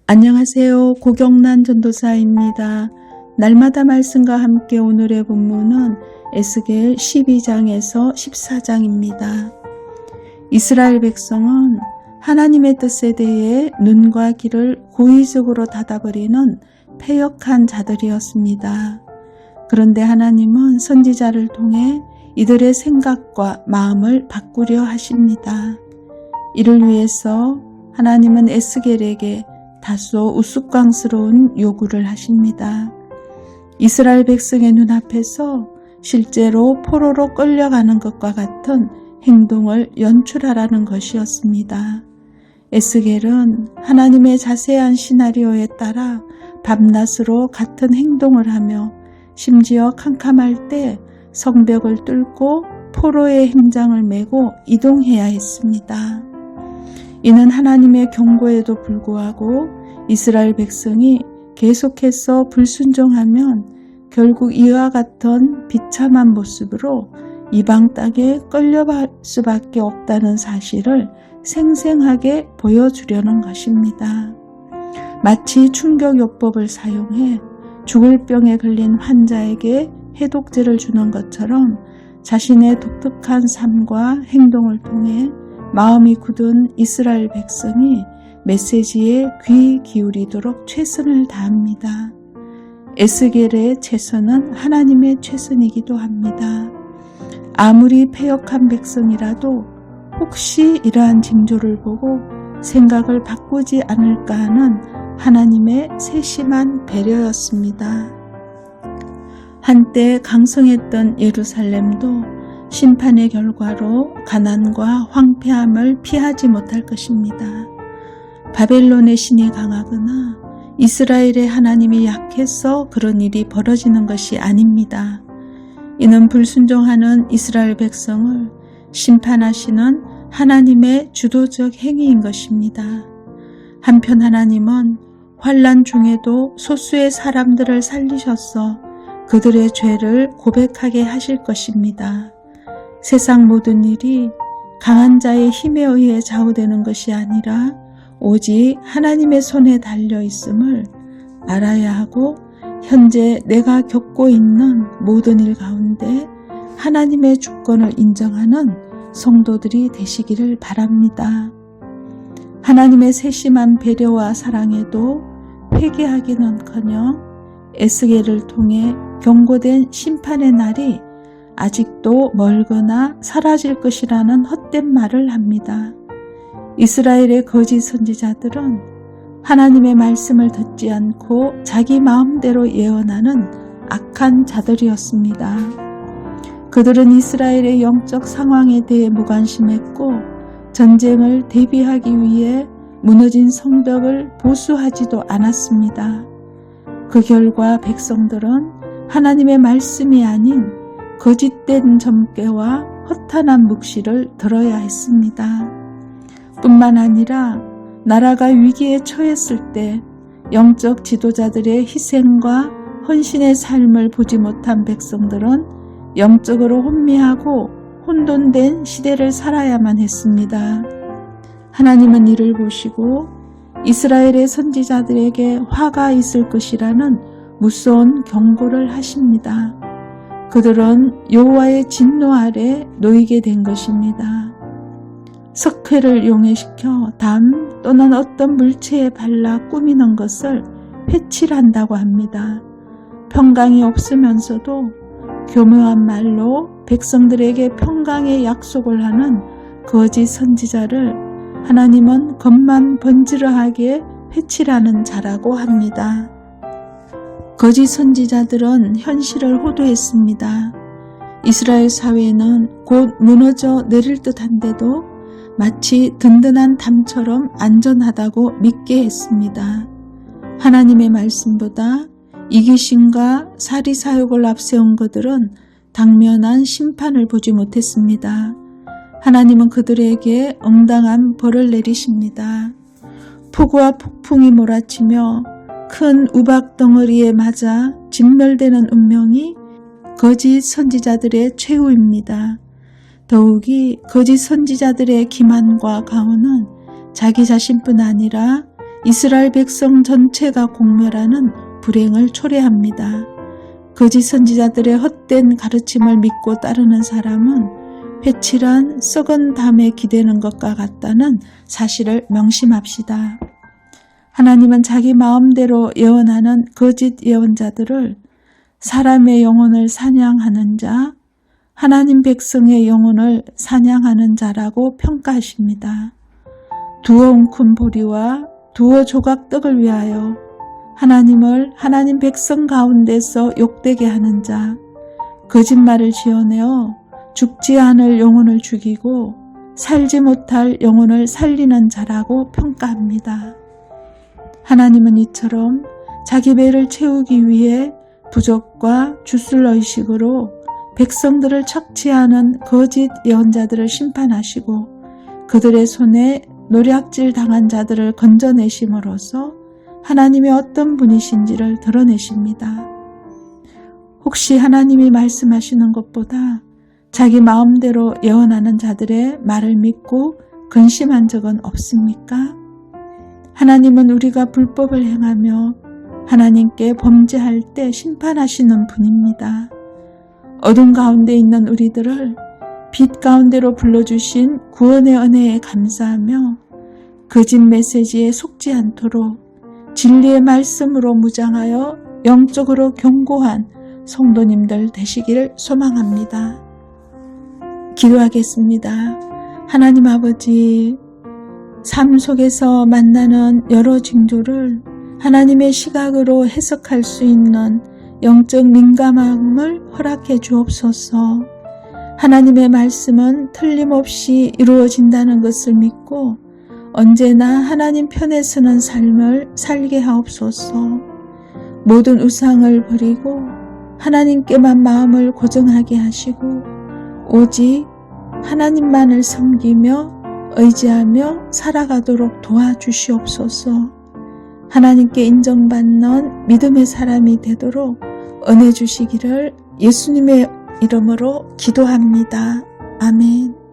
안녕하세요. 고경란 전도사입니다. 날마다 말씀과 함께 오늘의 본문은 에스겔 12장에서 14장입니다. 이스라엘 백성은 하나님의 뜻에 대해 눈과 귀를 고의적으로 닫아버리는 패역한 자들이었습니다. 그런데 하나님은 선지자를 통해 이들의 생각과 마음을 바꾸려 하십니다. 이를 위해서 하나님은 에스겔에게 다소 우스꽝스러운 요구를 하십니다. 이스라엘 백성의 눈앞에서 실제로 포로로 끌려가는 것과 같은 행동을 연출하라는 것이었습니다. 에스겔은 하나님의 자세한 시나리오에 따라 밤낮으로 같은 행동을 하며 심지어 캄캄할 때 성벽을 뚫고 포로의 행장을 메고 이동해야 했습니다. 이는 하나님의 경고에도 불구하고 이스라엘 백성이 계속해서 불순종하면 결국 이와 같은 비참한 모습으로 이방 땅에 끌려갈 수밖에 없다는 사실을 생생하게 보여주려는 것입니다. 마치 충격요법을 사용해 죽을 병에 걸린 환자에게 해독제를 주는 것처럼 자신의 독특한 삶과 행동을 통해 마음이 굳은 이스라엘 백성이 메시지에 귀 기울이도록 최선을 다합니다. 에스겔의 최선은 하나님의 최선이기도 합니다. 아무리 패역한 백성이라도 혹시 이러한 징조를 보고 생각을 바꾸지 않을까 하는 하나님의 세심한 배려였습니다. 한때 강성했던 예루살렘도 심판의 결과로 가난과 황폐함을 피하지 못할 것입니다. 바벨론의 신이 강하거나 이스라엘의 하나님이 약해서 그런 일이 벌어지는 것이 아닙니다. 이는 불순종하는 이스라엘 백성을 심판하시는 하나님의 주도적 행위인 것입니다. 한편 하나님은 환난 중에도 소수의 사람들을 살리셔서 그들의 죄를 고백하게 하실 것입니다. 세상 모든 일이 강한 자의 힘에 의해 좌우되는 것이 아니라 오직 하나님의 손에 달려 있음을 알아야 하고 현재 내가 겪고 있는 모든 일 가운데 하나님의 주권을 인정하는 성도들이 되시기를 바랍니다. 하나님의 세심한 배려와 사랑에도 회개하기는커녕 에스겔을 통해 경고된 심판의 날이 아직도 멀거나 사라질 것이라는 헛된 말을 합니다. 이스라엘의 거짓 선지자들은 하나님의 말씀을 듣지 않고 자기 마음대로 예언하는 악한 자들이었습니다. 그들은 이스라엘의 영적 상황에 대해 무관심했고 전쟁을 대비하기 위해 무너진 성벽을 보수하지도 않았습니다. 그 결과 백성들은 하나님의 말씀이 아닌 거짓된 점괘와 허탄한 묵시를 들어야 했습니다. 뿐만 아니라 나라가 위기에 처했을 때 영적 지도자들의 희생과 헌신의 삶을 보지 못한 백성들은 영적으로 혼미하고 혼돈된 시대를 살아야만 했습니다. 하나님은 이를 보시고 이스라엘의 선지자들에게 화가 있을 것이라는 무서운 경고를 하십니다. 그들은 여호와의 진노 아래 놓이게 된 것입니다. 석회를 용해시켜 담 또는 어떤 물체에 발라 꾸미는 것을 회칠한다고 합니다. 평강이 없으면서도 교묘한 말로 백성들에게 평강의 약속을 하는 거짓 선지자를 하나님은 겉만 번지르하게 회칠하는 자라고 합니다. 거짓 선지자들은 현실을 호도했습니다. 이스라엘 사회는 곧 무너져 내릴 듯한데도 마치 든든한 담처럼 안전하다고 믿게 했습니다. 하나님의 말씀보다 이기심과 사리사욕을 앞세운 그들은 당면한 심판을 보지 못했습니다. 하나님은 그들에게 응당한 벌을 내리십니다. 폭우와 폭풍이 몰아치며 큰 우박 덩어리에 맞아 진멸되는 운명이 거짓 선지자들의 최후입니다. 더욱이 거짓 선지자들의 기만과 가호는 자기 자신뿐 아니라 이스라엘 백성 전체가 공멸하는 불행을 초래합니다. 거짓 선지자들의 헛된 가르침을 믿고 따르는 사람은 회칠한 썩은 담에 기대는 것과 같다는 사실을 명심합시다. 하나님은 자기 마음대로 예언하는 거짓 예언자들을 사람의 영혼을 사냥하는 자, 하나님 백성의 영혼을 사냥하는 자라고 평가하십니다. 두어 웅큰 보리와 두어 조각 떡을 위하여 하나님을 하나님 백성 가운데서 욕되게 하는 자, 거짓말을 지어내어 죽지 않을 영혼을 죽이고 살지 못할 영혼을 살리는 자라고 평가합니다. 하나님은 이처럼 자기 배를 채우기 위해 부족과 주술의식으로 백성들을 착취하는 거짓 예언자들을 심판하시고 그들의 손에 노략질 당한 자들을 건져내심으로써 하나님의 어떤 분이신지를 드러내십니다. 혹시 하나님이 말씀하시는 것보다 자기 마음대로 예언하는 자들의 말을 믿고 근심한 적은 없습니까? 하나님은 우리가 불법을 행하며 하나님께 범죄할 때 심판하시는 분입니다. 어둠 가운데 있는 우리들을 빛 가운데로 불러주신 구원의 은혜에 감사하며 거짓 메시지에 속지 않도록 진리의 말씀으로 무장하여 영적으로 견고한 성도님들 되시기를 소망합니다. 기도하겠습니다. 하나님 아버지, 삶 속에서 만나는 여러 징조를 하나님의 시각으로 해석할 수 있는 영적 민감함을 허락해 주옵소서. 하나님의 말씀은 틀림없이 이루어진다는 것을 믿고 언제나 하나님 편에 서는 삶을 살게 하옵소서. 모든 우상을 버리고 하나님께만 마음을 고정하게 하시고 오직 하나님만을 섬기며 의지하며 살아가도록 도와주시옵소서. 하나님께 인정받는 믿음의 사람이 되도록 은혜 주시기를 예수님의 이름으로 기도합니다. 아멘.